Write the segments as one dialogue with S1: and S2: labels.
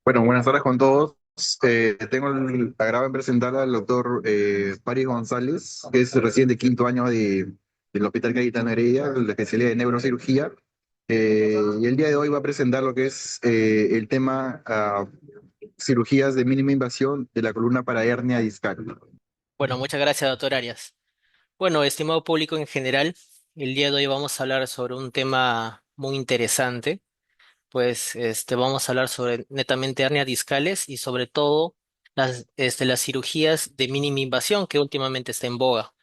S1: Bueno, buenas tardes con todos. Tengo el agrado de presentar al doctor Paris González, que es recién de quinto año del Hospital Cayetano Heredia, de la especialidad de neurocirugía. Y el día de hoy va a presentar lo que es el tema cirugías de mínima invasión de la columna para hernia discal.
S2: Bueno, muchas gracias, doctor Arias. Bueno, estimado público en general, el día de hoy vamos a hablar sobre un tema muy interesante, pues vamos a hablar sobre netamente hernias discales y sobre todo las cirugías de mínima invasión que últimamente está en boga.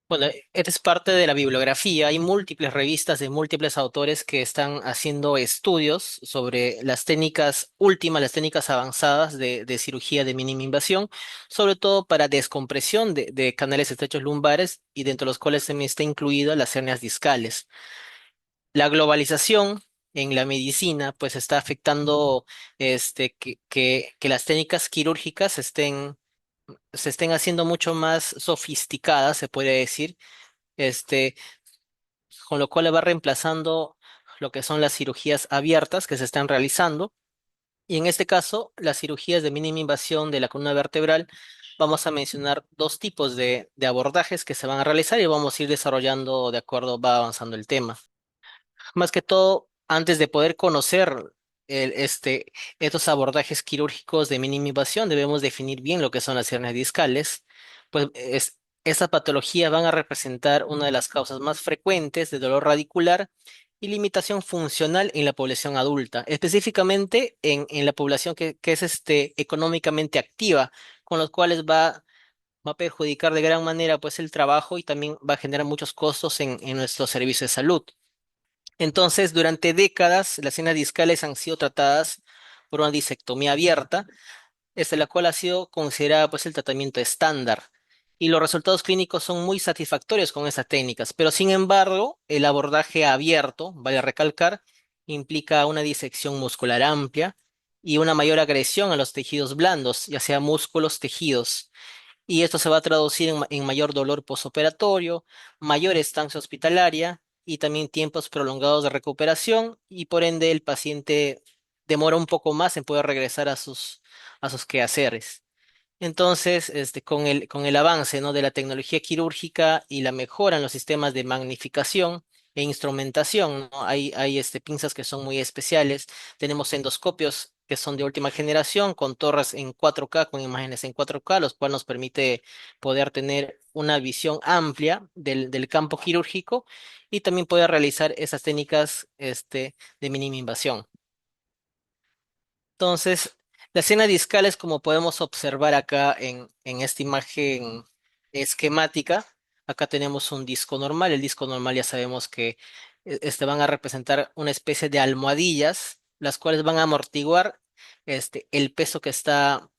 S2: Bueno, esta es parte de la bibliografía. Hay múltiples revistas de múltiples autores que están haciendo estudios sobre las técnicas últimas, las técnicas avanzadas de cirugía de mínima invasión, sobre todo para descompresión de canales estrechos lumbares y dentro de los cuales también está incluida las hernias discales. La globalización en la medicina pues está afectando que las técnicas quirúrgicas se estén haciendo mucho más sofisticadas, se puede decir este, con lo cual le va reemplazando lo que son las cirugías abiertas que se están realizando. Y en este caso, las cirugías de mínima invasión de la columna vertebral, vamos a mencionar dos tipos de abordajes que se van a realizar y vamos a ir desarrollando de acuerdo va avanzando el tema. Más que todo, antes de poder conocer el, este, estos abordajes quirúrgicos de mínima invasión, debemos definir bien lo que son las hernias discales, pues estas patologías van a representar una de las causas más frecuentes de dolor radicular y limitación funcional en la población adulta, específicamente en la población que es económicamente activa, con los cuales va a perjudicar de gran manera pues el trabajo y también va a generar muchos costos en nuestros servicios de salud. Entonces, durante décadas, las hernias discales han sido tratadas por una disectomía abierta, la cual ha sido considerada pues el tratamiento estándar. Y los resultados clínicos son muy satisfactorios con estas técnicas, pero sin embargo, el abordaje abierto, vale recalcar, implica una disección muscular amplia y una mayor agresión a los tejidos blandos, ya sea músculos, tejidos. Y esto se va a traducir en mayor dolor posoperatorio, mayor estancia hospitalaria y también tiempos prolongados de recuperación y por ende el paciente demora un poco más en poder regresar a sus quehaceres. Entonces, con el avance, ¿no?, de la tecnología quirúrgica y la mejora en los sistemas de magnificación e instrumentación, ¿no? Hay pinzas que son muy especiales. Tenemos endoscopios que son de última generación, con torres en 4K, con imágenes en 4K, los cuales nos permite poder tener una visión amplia del campo quirúrgico y también poder realizar esas técnicas, de mínima invasión. Entonces, la escena discal es como podemos observar acá en esta imagen esquemática. Acá tenemos un disco normal. El disco normal ya sabemos que van a representar una especie de almohadillas, las cuales van a amortiguar el peso que está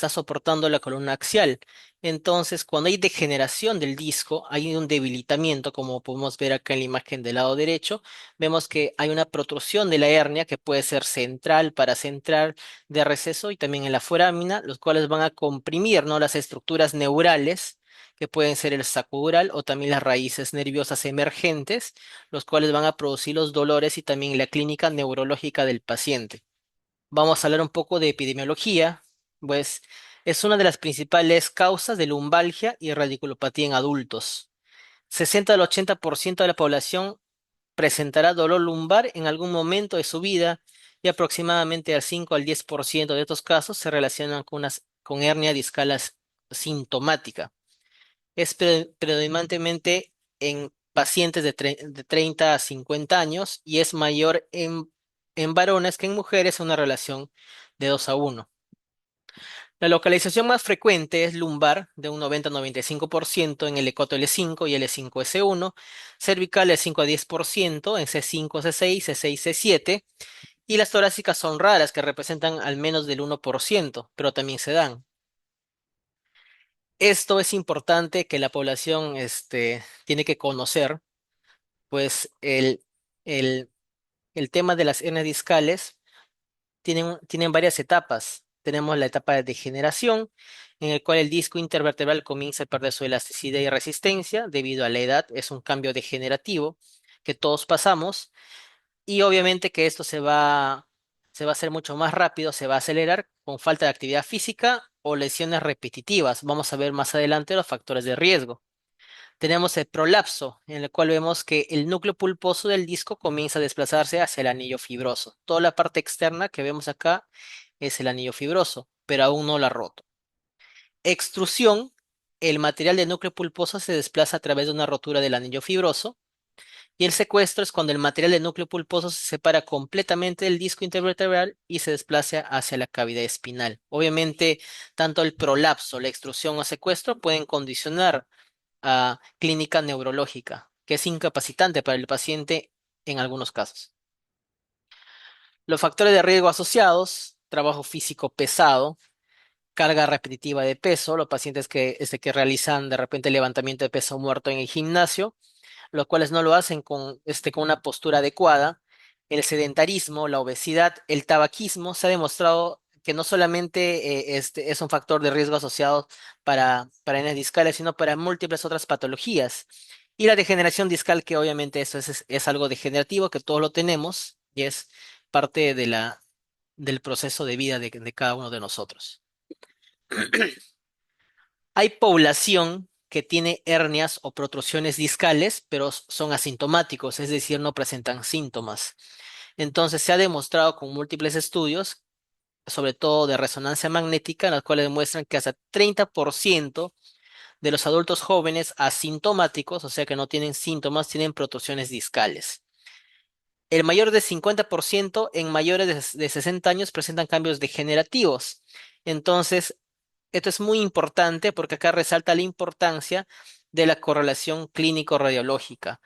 S2: soportando la columna axial. Entonces, cuando hay degeneración del disco, hay un debilitamiento, como podemos ver acá en la imagen del lado derecho. Vemos que hay una protrusión de la hernia que puede ser central, paracentral, de receso y también en la forámina, los cuales van a comprimir, ¿no?, las estructuras neurales, que pueden ser el sacudural o también las raíces nerviosas emergentes, los cuales van a producir los dolores y también la clínica neurológica del paciente. Vamos a hablar un poco de epidemiología, pues es una de las principales causas de lumbalgia y radiculopatía en adultos. 60 al 80% de la población presentará dolor lumbar en algún momento de su vida y aproximadamente al 5 al 10% de estos casos se relacionan con hernia discal sintomática. Es predominantemente en pacientes de 30 a 50 años y es mayor en varones que en mujeres, una relación de 2 a 1. La localización más frecuente es lumbar, de un 90 a 95% en el ecoto L5 y L5-S1, cervical de 5 a 10% en C5, C6, C6, C7, y las torácicas son raras, que representan al menos del 1%, pero también se dan. Esto es importante que la población tiene que conocer, pues el, el tema de las hernias discales tienen varias etapas. Tenemos la etapa de degeneración, en el cual el disco intervertebral comienza a perder su elasticidad y resistencia debido a la edad. Es un cambio degenerativo que todos pasamos y obviamente que esto se va se va a hacer mucho más rápido, se va a acelerar con falta de actividad física o lesiones repetitivas. Vamos a ver más adelante los factores de riesgo. Tenemos el prolapso, en el cual vemos que el núcleo pulposo del disco comienza a desplazarse hacia el anillo fibroso. Toda la parte externa que vemos acá es el anillo fibroso, pero aún no lo ha roto. Extrusión, el material del núcleo pulposo se desplaza a través de una rotura del anillo fibroso. Y el secuestro es cuando el material del núcleo pulposo se separa completamente del disco intervertebral y se desplaza hacia la cavidad espinal. Obviamente, tanto el prolapso, la extrusión o secuestro pueden condicionar a clínica neurológica, que es incapacitante para el paciente en algunos casos. Los factores de riesgo asociados, trabajo físico pesado, carga repetitiva de peso, los pacientes que realizan de repente levantamiento de peso muerto en el gimnasio, los cuales no lo hacen con una postura adecuada. El sedentarismo, la obesidad, el tabaquismo, se ha demostrado que no solamente es un factor de riesgo asociado para hernias discales, sino para múltiples otras patologías. Y la degeneración discal, que obviamente eso es algo degenerativo, que todos lo tenemos y es parte del proceso de vida de cada uno de nosotros. Hay población que tiene hernias o protrusiones discales, pero son asintomáticos, es decir, no presentan síntomas. Entonces, se ha demostrado con múltiples estudios, sobre todo de resonancia magnética, en los cuales demuestran que hasta 30% de los adultos jóvenes asintomáticos, o sea que no tienen síntomas, tienen protrusiones discales. El mayor de 50% en mayores de 60 años presentan cambios degenerativos. Entonces, esto es muy importante porque acá resalta la importancia de la correlación clínico-radiológica.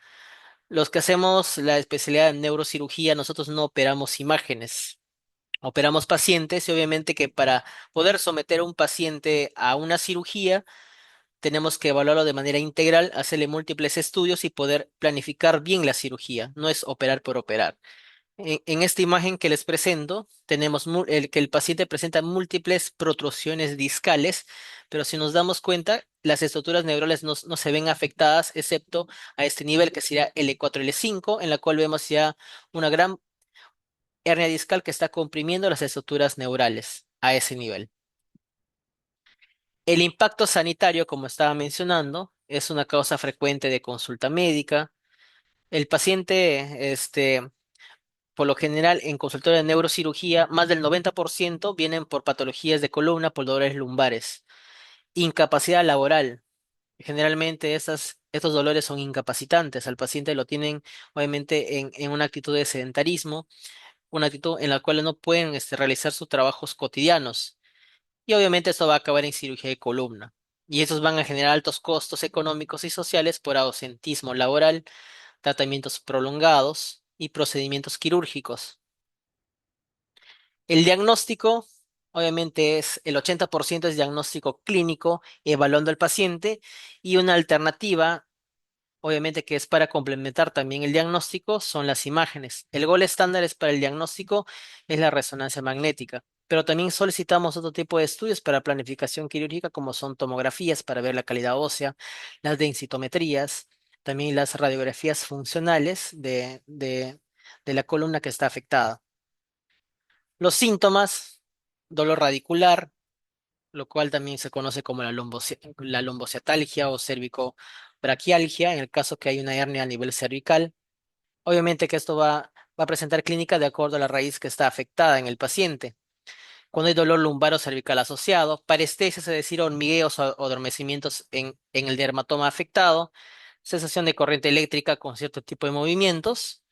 S2: Los que hacemos la especialidad en neurocirugía, nosotros no operamos imágenes, operamos pacientes y obviamente que para poder someter a un paciente a una cirugía, tenemos que evaluarlo de manera integral, hacerle múltiples estudios y poder planificar bien la cirugía. No es operar por operar. En esta imagen que les presento, tenemos que el paciente presenta múltiples protrusiones discales, pero si nos damos cuenta, las estructuras neurales no se ven afectadas, excepto a este nivel que sería L4, L5, en la cual vemos ya una gran hernia discal que está comprimiendo las estructuras neurales a ese nivel. El impacto sanitario, como estaba mencionando, es una causa frecuente de consulta médica. El paciente, por lo general, en consultorio de neurocirugía, más del 90% vienen por patologías de columna, por dolores lumbares. Incapacidad laboral. Generalmente estos dolores son incapacitantes. Al paciente lo tienen, obviamente, en una actitud de sedentarismo, una actitud en la cual no pueden realizar sus trabajos cotidianos. Y obviamente esto va a acabar en cirugía de columna. Y estos van a generar altos costos económicos y sociales por ausentismo laboral, tratamientos prolongados y procedimientos quirúrgicos. El diagnóstico, obviamente, el 80% es diagnóstico clínico, evaluando al paciente, y una alternativa, obviamente, que es para complementar también el diagnóstico, son las imágenes. El gol estándar es para el diagnóstico, es la resonancia magnética. Pero también solicitamos otro tipo de estudios para planificación quirúrgica, como son tomografías para ver la calidad ósea, las densitometrías, también las radiografías funcionales de la columna que está afectada. Los síntomas, dolor radicular, lo cual también se conoce como la lombociatalgia o cervicobraquialgia, en el caso que hay una hernia a nivel cervical. Obviamente que esto va a presentar clínica de acuerdo a la raíz que está afectada en el paciente. Cuando hay dolor lumbar o cervical asociado, parestesias, es decir, hormigueos o adormecimientos en el dermatoma afectado, sensación de corriente eléctrica con cierto tipo de movimientos.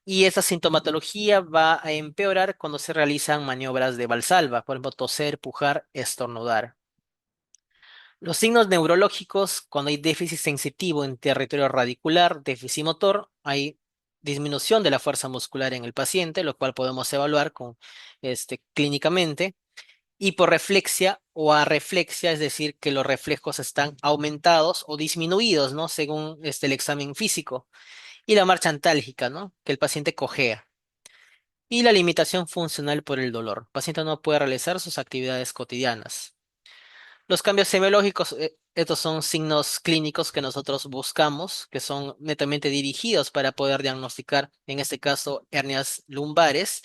S2: Y esa sintomatología va a empeorar cuando se realizan maniobras de Valsalva, por ejemplo, toser, pujar, estornudar. Los signos neurológicos, cuando hay déficit sensitivo en territorio radicular, déficit motor, hay disminución de la fuerza muscular en el paciente, lo cual podemos evaluar clínicamente, y por reflexia o arreflexia, es decir, que los reflejos están aumentados o disminuidos, ¿no? Según el examen físico. Y la marcha antálgica, ¿no? Que el paciente cojea. Y la limitación funcional por el dolor. El paciente no puede realizar sus actividades cotidianas. Los cambios semiológicos, estos son signos clínicos que nosotros buscamos, que son netamente dirigidos para poder diagnosticar, en este caso, hernias lumbares,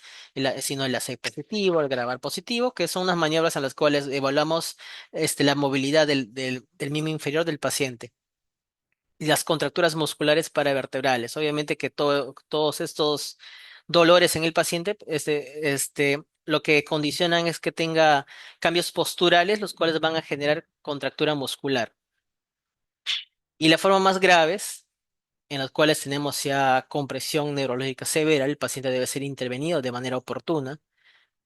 S2: sino el AC positivo, el grabar positivo, que son unas maniobras en las cuales evaluamos la movilidad del miembro inferior del paciente y las contracturas musculares paravertebrales. Obviamente que todos estos dolores en el paciente, lo que condicionan es que tenga cambios posturales, los cuales van a generar contractura muscular. Y las formas más graves, en las cuales tenemos ya compresión neurológica severa, el paciente debe ser intervenido de manera oportuna.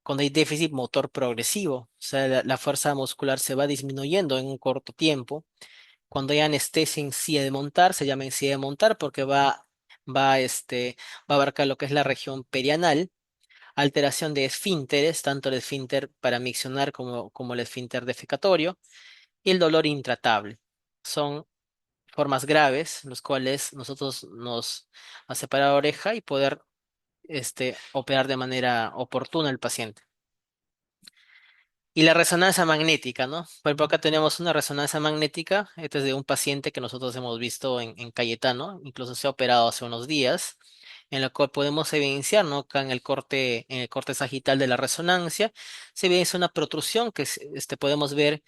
S2: Cuando hay déficit motor progresivo, o sea, la fuerza muscular se va disminuyendo en un corto tiempo. Cuando hay anestesia en silla de montar, se llama en silla de montar porque va a abarcar lo que es la región perianal, alteración de esfínteres, tanto el esfínter paramiccional como el esfínter defecatorio, y el dolor intratable. Son formas graves, los cuales nosotros nos a separar la oreja y poder operar de manera oportuna al paciente. Y la resonancia magnética, ¿no? Por ejemplo, acá tenemos una resonancia magnética. Este es de un paciente que nosotros hemos visto en Cayetano, incluso se ha operado hace unos días, en lo cual podemos evidenciar, ¿no? Acá en el corte sagital de la resonancia, se evidencia una protrusión que podemos ver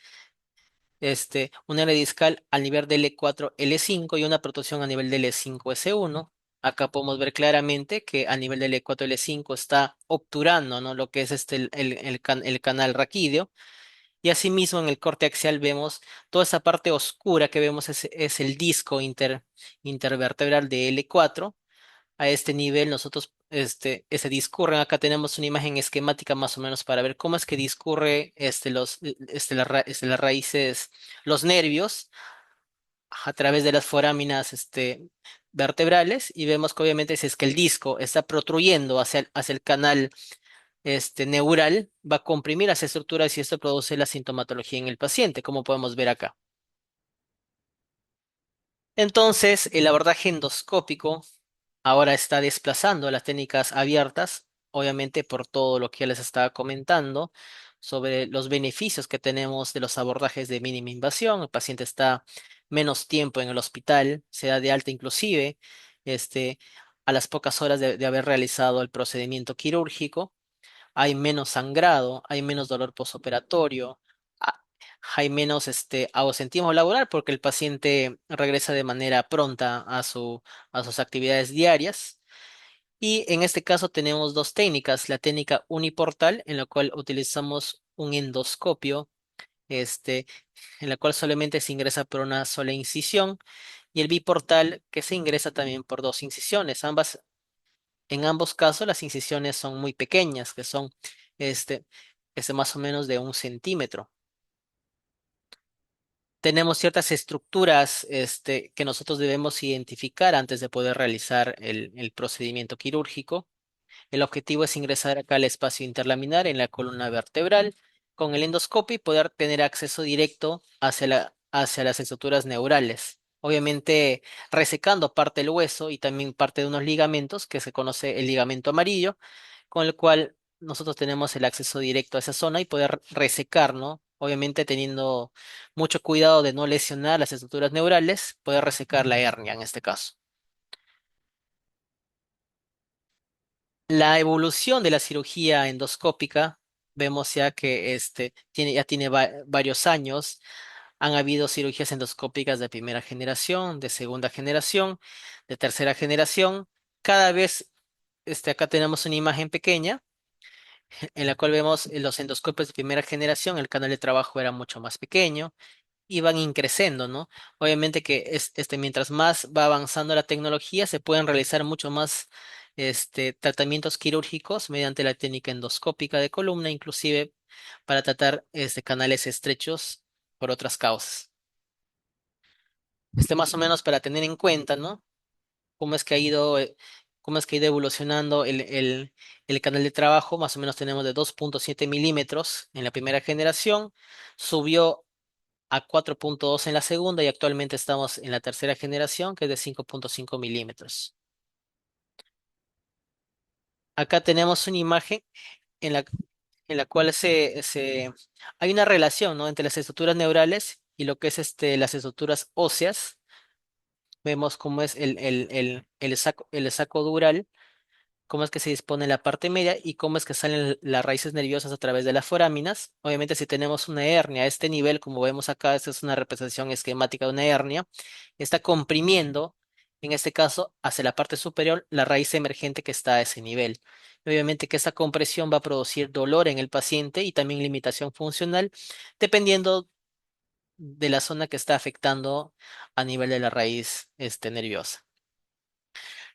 S2: un área discal al nivel del L4-L5 y una protrusión a nivel del L5-S1. Acá podemos ver claramente que a nivel del L4-L5 está obturando, ¿no? Lo que es el canal raquídeo. Y asimismo en el corte axial vemos toda esa parte oscura que vemos es el disco intervertebral de L4. A este nivel nosotros ese discurren. Acá tenemos una imagen esquemática más o menos para ver cómo es que discurre las raíces, los nervios a través de las foráminas vertebrales y vemos que obviamente si es que el disco está protruyendo hacia el canal neural, va a comprimir las estructuras y esto produce la sintomatología en el paciente, como podemos ver acá. Entonces, el abordaje endoscópico ahora está desplazando las técnicas abiertas, obviamente por todo lo que ya les estaba comentando sobre los beneficios que tenemos de los abordajes de mínima invasión. El paciente está menos tiempo en el hospital, se da de alta inclusive este, a las pocas horas de haber realizado el procedimiento quirúrgico. Hay menos sangrado, hay menos dolor posoperatorio, a- hay menos ausentismo laboral porque el paciente regresa de manera pronta a sus actividades diarias. Y en este caso tenemos dos técnicas, la técnica uniportal, en la cual utilizamos un endoscopio, este, en la cual solamente se ingresa por una sola incisión, y el biportal, que se ingresa también por dos incisiones. En ambos casos las incisiones son muy pequeñas, que son este, más o menos de 1 centímetro. Tenemos ciertas estructuras que nosotros debemos identificar antes de poder realizar el procedimiento quirúrgico. El objetivo es ingresar acá al espacio interlaminar en la columna vertebral con el endoscopio y poder tener acceso directo hacia las estructuras neurales. Obviamente resecando parte del hueso y también parte de unos ligamentos que se conoce el ligamento amarillo, con el cual nosotros tenemos el acceso directo a esa zona y poder resecar, ¿no? Obviamente teniendo mucho cuidado de no lesionar las estructuras neurales, poder resecar la hernia en este caso. La evolución de la cirugía endoscópica, vemos ya que ya tiene varios años. Han habido cirugías endoscópicas de primera generación, de segunda generación, de tercera generación. Cada vez, acá tenemos una imagen pequeña en la cual vemos los endoscopios de primera generación, el canal de trabajo era mucho más pequeño y van increciendo, ¿no? Obviamente que mientras más va avanzando la tecnología, se pueden realizar mucho más tratamientos quirúrgicos mediante la técnica endoscópica de columna, inclusive para tratar canales estrechos por otras causas. Más o menos para tener en cuenta, ¿no? Cómo es que ha ido, cómo es que ha ido evolucionando el canal de trabajo. Más o menos tenemos de 2,7 milímetros en la primera generación, subió a 4,2 en la segunda y actualmente estamos en la tercera generación que es de 5,5 milímetros. Acá tenemos una imagen en la cual hay una relación, ¿no? Entre las estructuras neurales y lo que es las estructuras óseas. Vemos cómo es el saco dural, cómo es que se dispone la parte media y cómo es que salen las raíces nerviosas a través de las foráminas. Obviamente, si tenemos una hernia a este nivel, como vemos acá, esta es una representación esquemática de una hernia, está comprimiendo, en este caso, hacia la parte superior, la raíz emergente que está a ese nivel. Obviamente que esta compresión va a producir dolor en el paciente y también limitación funcional, dependiendo de la zona que está afectando a nivel de la raíz nerviosa.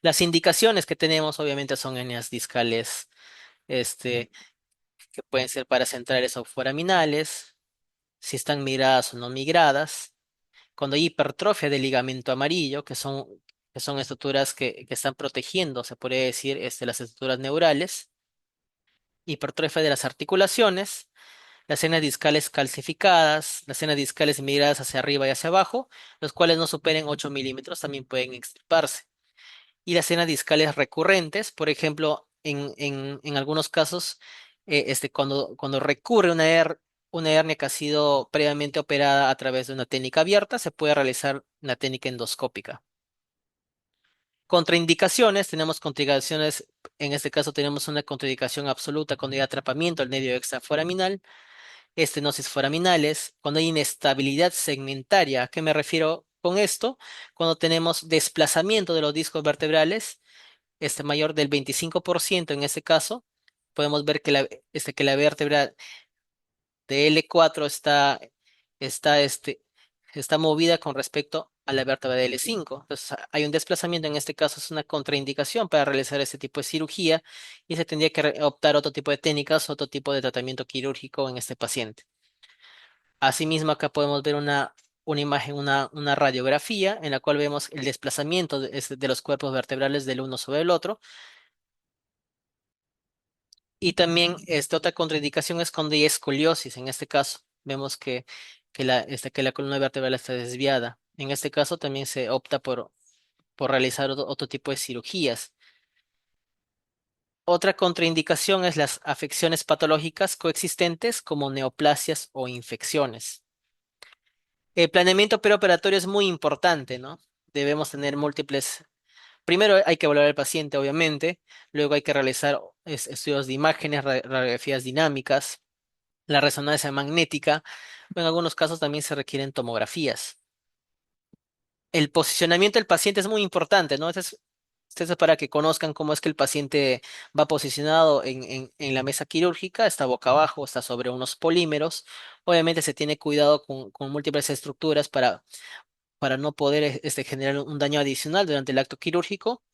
S2: Las indicaciones que tenemos obviamente son hernias discales, este, que pueden ser paracentrales o foraminales, si están migradas o no migradas. Cuando hay hipertrofia del ligamento amarillo, que son estructuras que están protegiendo, se podría decir, las estructuras neurales. Hipertrofia de las articulaciones, las hernias discales calcificadas, las hernias discales migradas hacia arriba y hacia abajo, los cuales no superen 8 milímetros, también pueden extirparse. Y las hernias discales recurrentes, por ejemplo, en algunos casos, cuando recurre una hernia que ha sido previamente operada a través de una técnica abierta, se puede realizar una técnica endoscópica. Contraindicaciones, tenemos contraindicaciones, en este caso tenemos una contraindicación absoluta cuando hay atrapamiento del nervio extraforaminal, estenosis foraminales, cuando hay inestabilidad segmentaria. ¿A qué me refiero con esto? Cuando tenemos desplazamiento de los discos vertebrales, mayor del 25% en este caso, podemos ver que la vértebra de L4 está, este, está movida con respecto a la vértebra de L5. Entonces, hay un desplazamiento, en este caso es una contraindicación para realizar este tipo de cirugía y se tendría que optar otro tipo de técnicas, otro tipo de tratamiento quirúrgico en este paciente. Asimismo, acá podemos ver una imagen, una radiografía en la cual vemos el desplazamiento de los cuerpos vertebrales del uno sobre el otro. Y también otra contraindicación es cuando hay escoliosis. En este caso, vemos que la columna vertebral está desviada. En este caso, también se opta por realizar otro tipo de cirugías. Otra contraindicación es las afecciones patológicas coexistentes como neoplasias o infecciones. El planeamiento preoperatorio es muy importante, ¿no? Debemos tener múltiples. Primero hay que evaluar al paciente, obviamente. Luego hay que realizar estudios de imágenes, radiografías dinámicas, la resonancia magnética. En algunos casos también se requieren tomografías. El posicionamiento del paciente es muy importante, ¿no? Esto es para que conozcan cómo es que el paciente va posicionado en la mesa quirúrgica, está boca abajo, está sobre unos polímeros. Obviamente se tiene cuidado con múltiples estructuras para no poder generar un daño adicional durante el acto quirúrgico.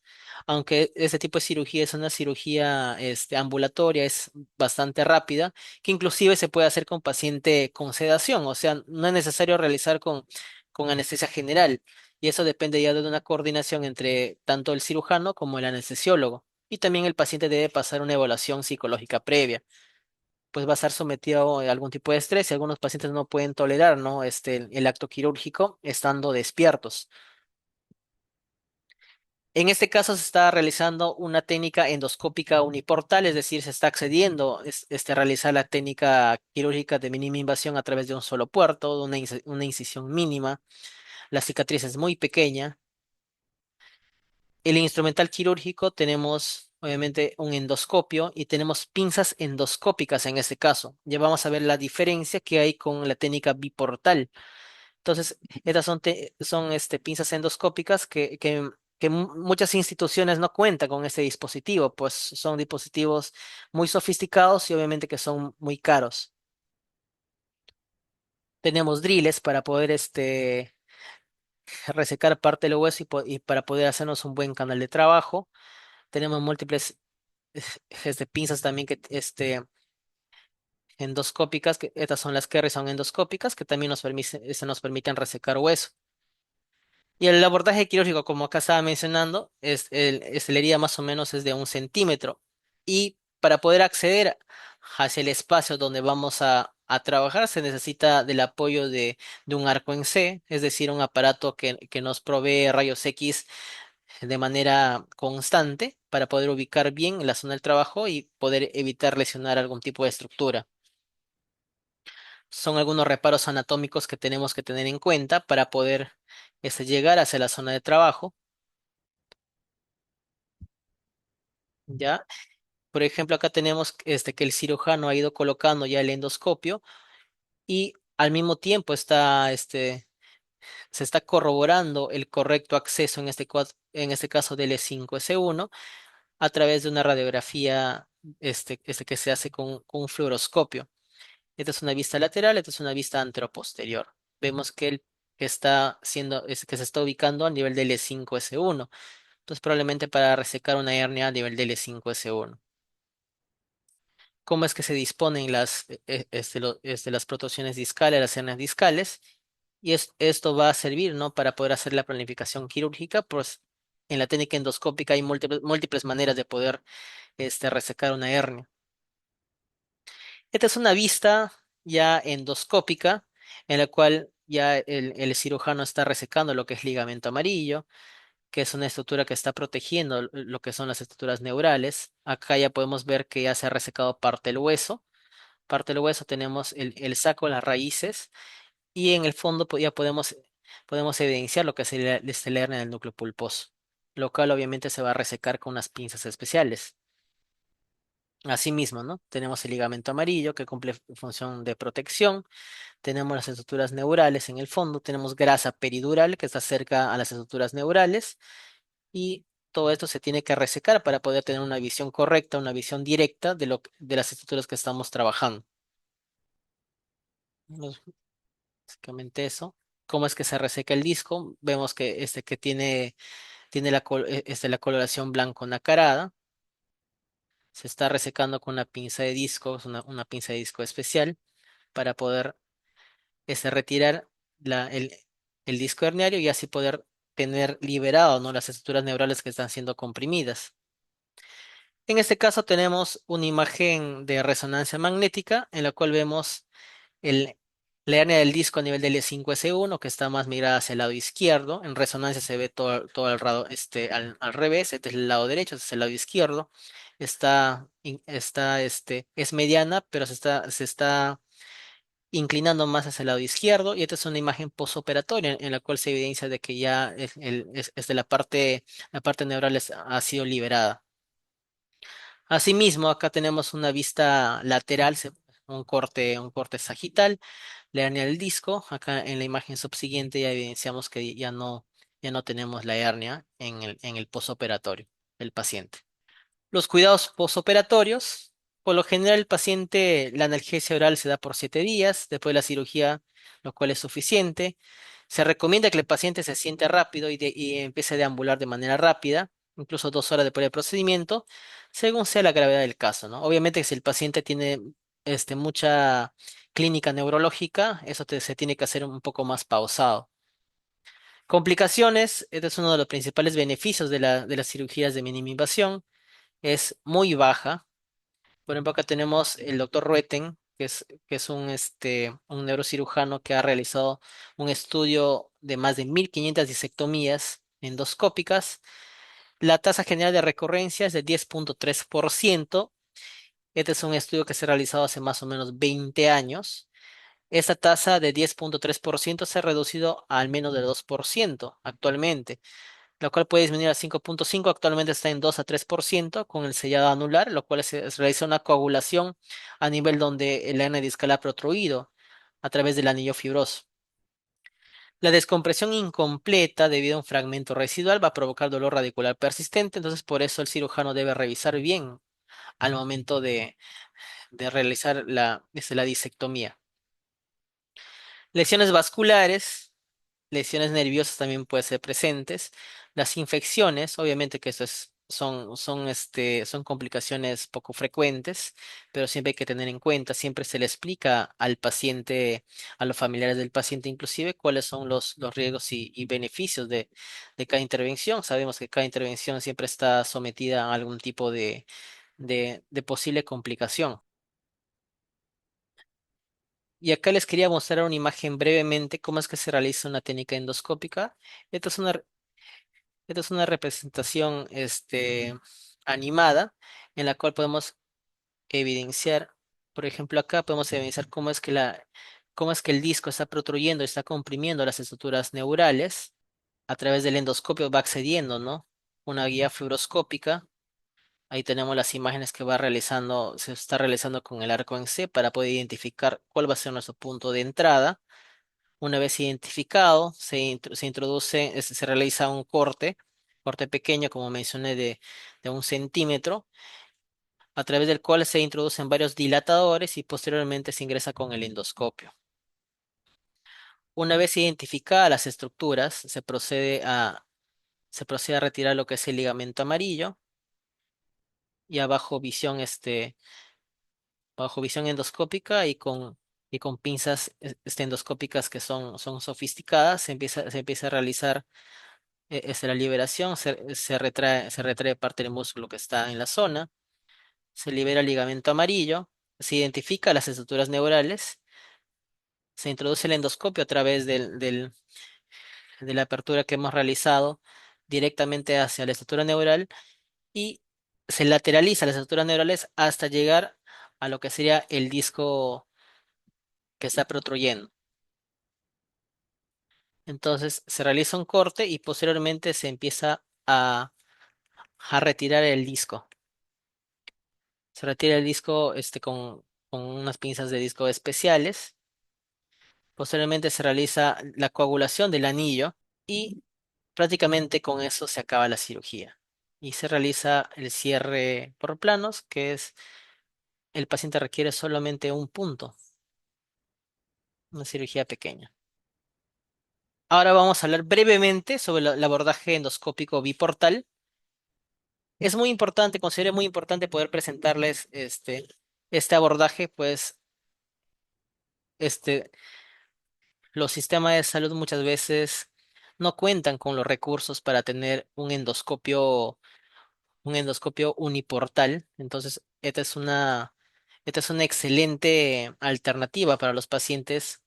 S2: Aunque este tipo de cirugía es una cirugía ambulatoria, es bastante rápida, que inclusive se puede hacer con paciente con sedación, o sea, no es necesario realizar con anestesia general, y eso depende ya de una coordinación entre tanto el cirujano como el anestesiólogo. Y también el paciente debe pasar una evaluación psicológica previa, pues va a estar sometido a algún tipo de estrés y algunos pacientes no pueden tolerar, ¿no? El acto quirúrgico estando despiertos. En este caso se está realizando una técnica endoscópica uniportal, es decir, se está accediendo a realizar la técnica quirúrgica de mínima invasión a través de un solo puerto, de una incisión mínima. La cicatriz es muy pequeña. El instrumental quirúrgico tenemos obviamente un endoscopio y tenemos pinzas endoscópicas en este caso. Ya vamos a ver la diferencia que hay con la técnica biportal. Entonces, estas son pinzas endoscópicas que muchas instituciones no cuentan con este dispositivo, pues son dispositivos muy sofisticados y obviamente que son muy caros. Tenemos drills para poder resecar parte del hueso y para poder hacernos un buen canal de trabajo. Tenemos múltiples pinzas también endoscópicas, que estas son las que son endoscópicas, que también nos permiten resecar hueso. Y el abordaje quirúrgico, como acá estaba mencionando, la herida más o menos es de 1 centímetro. Y para poder acceder hacia el espacio donde vamos a trabajar, se necesita del apoyo de un arco en C, es decir, un aparato que nos provee rayos X de manera constante para poder ubicar bien la zona del trabajo y poder evitar lesionar algún tipo de estructura. son algunos reparos anatómicos que tenemos que tener en cuenta para poder llegar hacia la zona de trabajo, ¿ya? Por ejemplo, acá tenemos que el cirujano ha ido colocando ya el endoscopio y al mismo tiempo se está corroborando el correcto acceso en este caso del E5S1 a través de una radiografía que se hace con un fluoroscopio. Esta es una vista lateral, esta es una vista anteroposterior. Vemos que él que se está ubicando a nivel del E5S1. Entonces, probablemente para resecar una hernia a nivel del E5S1. ¿Cómo es que se disponen las protusiones discales, las hernias discales? Y esto va a servir, ¿no? Para poder hacer la planificación quirúrgica, pues en la técnica endoscópica hay múltiples maneras de poder resecar una hernia. Esta es una vista ya endoscópica en la cual ya el cirujano está resecando lo que es ligamento amarillo, que es una estructura que está protegiendo lo que son las estructuras neurales. Acá ya podemos ver que ya se ha resecado parte del hueso. Parte del hueso tenemos el saco, las raíces, y en el fondo ya podemos evidenciar lo que es el hernia del núcleo pulposo, lo cual obviamente se va a resecar con unas pinzas especiales. Asimismo, ¿no? Tenemos el ligamento amarillo que cumple función de protección. Tenemos las estructuras neurales en el fondo. Tenemos grasa peridural que está cerca a las estructuras neurales. Y todo esto se tiene que resecar para poder tener una visión correcta, una visión directa de las estructuras que estamos trabajando. Nos- Básicamente eso. ¿Cómo es que se reseca el disco? Vemos que tiene la coloración blanco nacarada. Se está resecando con una pinza de disco, es una pinza de disco especial para poder retirar el disco herniario y así poder tener liberado, ¿no? Las estructuras neurales que están siendo comprimidas. En este caso tenemos una imagen de resonancia magnética en la cual vemos el, la hernia del disco a nivel del E5S1 que está más mirada hacia el lado izquierdo. En resonancia se ve todo el lado al revés. Este es el lado derecho, este es el lado izquierdo. Es mediana, pero se está inclinando más hacia el lado izquierdo. Y esta es una imagen posoperatoria en la cual se evidencia de que ya la parte neural ha sido liberada. Asimismo, acá tenemos una vista lateral, un corte sagital, la hernia del disco. Acá en la imagen subsiguiente ya evidenciamos que ya no tenemos la hernia en el posoperatorio del paciente. Los cuidados posoperatorios, por lo general el paciente, la analgesia oral se da por 7 días después de la cirugía, lo cual es suficiente. Se recomienda que el paciente se siente rápido y empiece a deambular de manera rápida, incluso 2 horas después del procedimiento, según sea la gravedad del caso, ¿no? Obviamente, si el paciente tiene mucha clínica neurológica, eso se tiene que hacer un poco más pausado. Complicaciones, este es uno de los principales beneficios de las cirugías de mínima invasión, es muy baja. Por ejemplo, acá tenemos el doctor Rueten, que es un neurocirujano que ha realizado un estudio de más de 1.500 disectomías endoscópicas. La tasa general de recurrencia es de 10,3%. Este es un estudio que se ha realizado hace más o menos 20 años. Esta tasa de 10,3% se ha reducido a al menos de 2% actualmente, lo cual puede disminuir a 5,5. Actualmente está en 2 a 3% con el sellado anular, lo cual se realiza una coagulación a nivel donde el hernia discal ha protruido a través del anillo fibroso. La descompresión incompleta debido a un fragmento residual va a provocar dolor radicular persistente, entonces por eso el cirujano debe revisar bien al momento de realizar la disectomía. Lesiones vasculares. Lesiones nerviosas también pueden ser presentes. Las infecciones, obviamente que son complicaciones poco frecuentes, pero siempre hay que tener en cuenta, siempre se le explica al paciente, a los familiares del paciente inclusive, cuáles son los riesgos y beneficios de cada intervención. Sabemos que cada intervención siempre está sometida a algún tipo de posible complicación. Y acá les quería mostrar una imagen brevemente cómo es que se realiza una técnica endoscópica. Esta es una Esta es una representación animada en la cual podemos evidenciar, por ejemplo, acá podemos evidenciar cómo es que cómo es que el disco está protruyiendo, está comprimiendo las estructuras neurales. A través del endoscopio va accediendo, ¿no? Una guía fluoroscópica. Ahí tenemos las imágenes que va realizando, se está realizando con el arco en C para poder identificar cuál va a ser nuestro punto de entrada. Una vez identificado, se introduce, se realiza un corte pequeño, como mencioné, de 1 centímetro, a través del cual se introducen varios dilatadores y posteriormente se ingresa con el endoscopio. Una vez identificadas las estructuras, se procede a retirar lo que es el ligamento amarillo, ya bajo visión endoscópica y con pinzas endoscópicas que son sofisticadas, se empieza a realizar la liberación, se retrae parte del músculo que está en la zona, se libera el ligamento amarillo, se identifica las estructuras neurales, se introduce el endoscopio a través de la apertura que hemos realizado directamente hacia la estructura neural y se lateraliza las estructuras neurales hasta llegar a lo que sería el disco que está protruyendo. Entonces se realiza un corte y posteriormente se empieza a retirar el disco. Se retira el disco con unas pinzas de disco especiales. Posteriormente se realiza la coagulación del anillo y prácticamente con eso se acaba la cirugía. Y se realiza el cierre por planos, que es el paciente requiere solamente un punto, una cirugía pequeña. Ahora vamos a hablar brevemente sobre el abordaje endoscópico biportal. Es muy importante, considero muy importante poder presentarles este abordaje, pues este, los sistemas de salud muchas veces no cuentan con los recursos para tener un endoscopio uniportal. Entonces, esta es una excelente alternativa para los pacientes,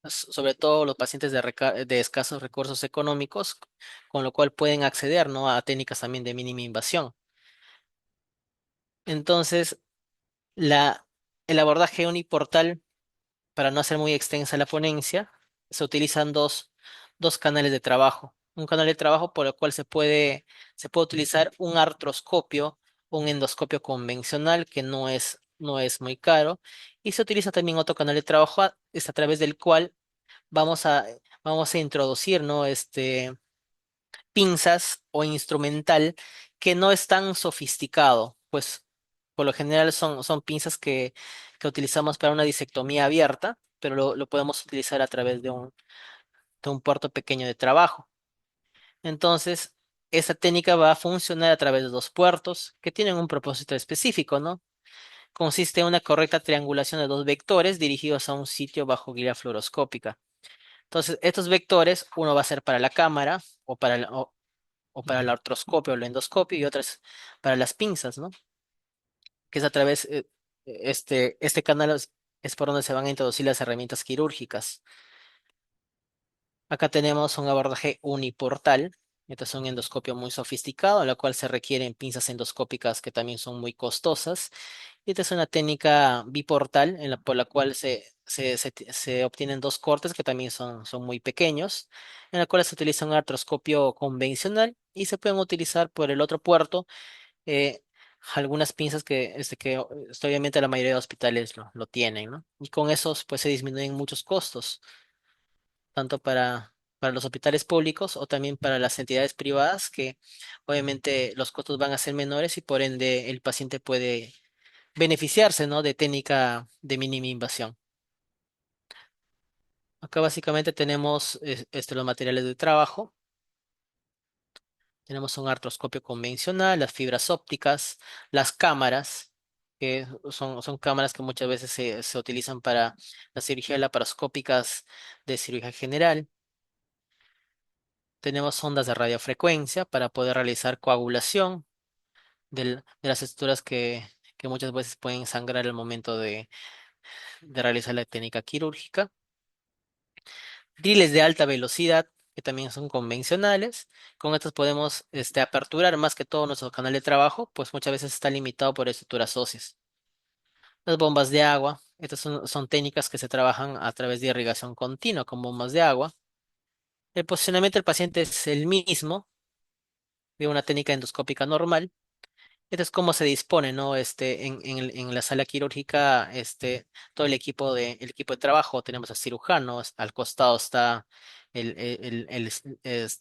S2: sobre todo los pacientes de escasos recursos económicos, con lo cual pueden acceder, ¿no?, a técnicas también de mínima invasión. Entonces, la, el abordaje uniportal, para no hacer muy extensa la ponencia, se utilizan dos canales de trabajo. Un canal de trabajo por el cual se puede utilizar un artroscopio, un endoscopio convencional que no es muy caro. Y se utiliza también otro canal de trabajo, es a través del cual vamos a introducir, ¿no?, pinzas o instrumental que no es tan sofisticado, pues por lo general son pinzas que utilizamos para una disectomía abierta, pero lo podemos utilizar a través de un puerto pequeño de trabajo. Entonces, esa técnica va a funcionar a través de dos puertos que tienen un propósito específico, ¿no? Consiste en una correcta triangulación de dos vectores dirigidos a un sitio bajo guía fluoroscópica. Entonces, estos vectores, uno va a ser para la cámara o para el artroscopio o el endoscopio y otras para las pinzas, ¿no? Que es a través, este canal es por donde se van a introducir las herramientas quirúrgicas. Acá tenemos un abordaje uniportal. Este es un endoscopio muy sofisticado, en la cual se requieren pinzas endoscópicas que también son muy costosas. Y esta es una técnica biportal por la cual se obtienen dos cortes que también son muy pequeños, en la cual se utiliza un artroscopio convencional y se pueden utilizar por el otro puerto eh, algunas pinzas que obviamente la mayoría de hospitales lo tienen, ¿no? Y con esos pues se disminuyen muchos costos, tanto para los hospitales públicos o también para las entidades privadas, que obviamente los costos van a ser menores y por ende el paciente puede beneficiarse, ¿no?, de técnica de mínima invasión. Acá básicamente tenemos los materiales de trabajo. Tenemos un artroscopio convencional, las fibras ópticas, las cámaras, que son cámaras que muchas veces se utilizan para la cirugía laparoscópicas de cirugía general. Tenemos ondas de radiofrecuencia para poder realizar coagulación de las estructuras que muchas veces pueden sangrar al momento de realizar la técnica quirúrgica. Driles de alta velocidad, que también son convencionales. Con estos podemos aperturar más que todo nuestro canal de trabajo, pues muchas veces está limitado por estructuras óseas. Las bombas de agua. Estas son técnicas que se trabajan a través de irrigación continua con bombas de agua. El posicionamiento del paciente es el mismo de una técnica endoscópica normal. Esto es cómo se dispone, ¿no? En la sala quirúrgica, todo el equipo de trabajo, tenemos a cirujanos, al costado está el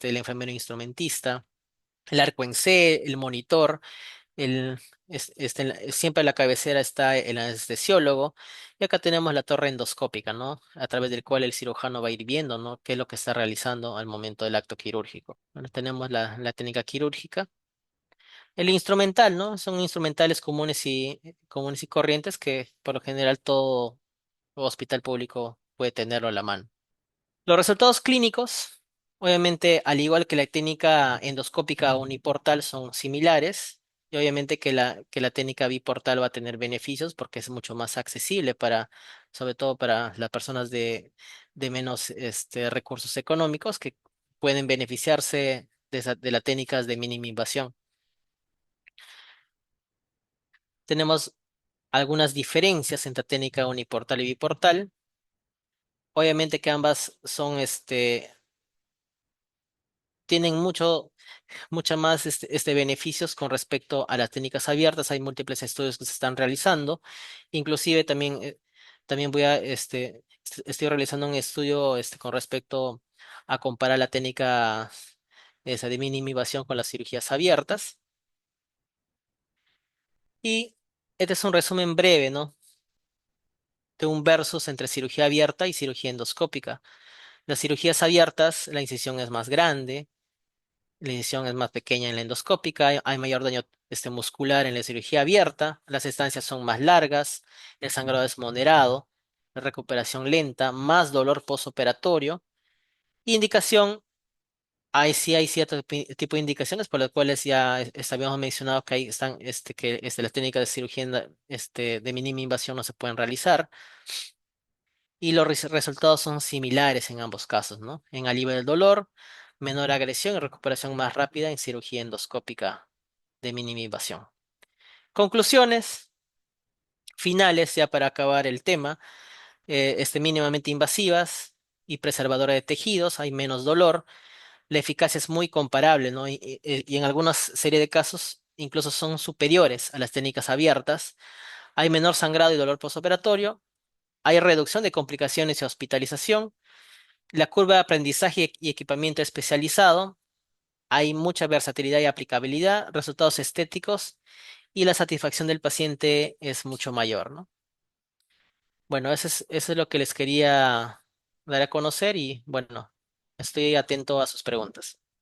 S2: enfermero instrumentista, el arco en C, el monitor, el, siempre a la cabecera está el anestesiólogo, y acá tenemos la torre endoscópica, ¿no? A través del cual el cirujano va a ir viendo, ¿no? Qué es lo que está realizando al momento del acto quirúrgico. Bueno, tenemos la técnica quirúrgica. El instrumental, ¿no? Son instrumentales comunes y corrientes que por lo general todo hospital público puede tenerlo a la mano. Los resultados clínicos, obviamente, al igual que la técnica endoscópica uniportal, son similares. Y obviamente que la técnica biportal va a tener beneficios porque es mucho más accesible sobre todo para las personas de menos recursos económicos que pueden beneficiarse de las técnicas de mínima invasión. Tenemos algunas diferencias entre técnica uniportal y biportal. Obviamente que ambas tienen mucha más beneficios con respecto a las técnicas abiertas. Hay múltiples estudios que se están realizando. Inclusive también estoy realizando un estudio con respecto a comparar la técnica esa de minimización con las cirugías abiertas. Y este es un resumen breve, ¿no? De un versus entre cirugía abierta y cirugía endoscópica. Las cirugías abiertas, la incisión es más grande, la incisión es más pequeña en la endoscópica, hay mayor daño muscular en la cirugía abierta, las estancias son más largas, el sangrado es moderado, la recuperación lenta, más dolor posoperatorio. Indicación, sí hay cierto tipo de indicaciones por las cuales ya habíamos mencionado que ahí están, las técnicas de cirugía de mínima invasión no se pueden realizar. Y los resultados son similares en ambos casos, ¿no? En alivio del dolor, menor agresión y recuperación más rápida en cirugía endoscópica de mínima invasión. Conclusiones finales, ya para acabar el tema, mínimamente invasivas y preservadora de tejidos, hay menos dolor, la eficacia es muy comparable, ¿no? Y en algunas serie de casos incluso son superiores a las técnicas abiertas, hay menor sangrado y dolor postoperatorio, hay reducción de complicaciones y hospitalización. La curva de aprendizaje y equipamiento especializado, hay mucha versatilidad y aplicabilidad, resultados estéticos y la satisfacción del paciente es mucho mayor, ¿no? Bueno, eso es lo que les quería dar a conocer y bueno, estoy atento a sus preguntas.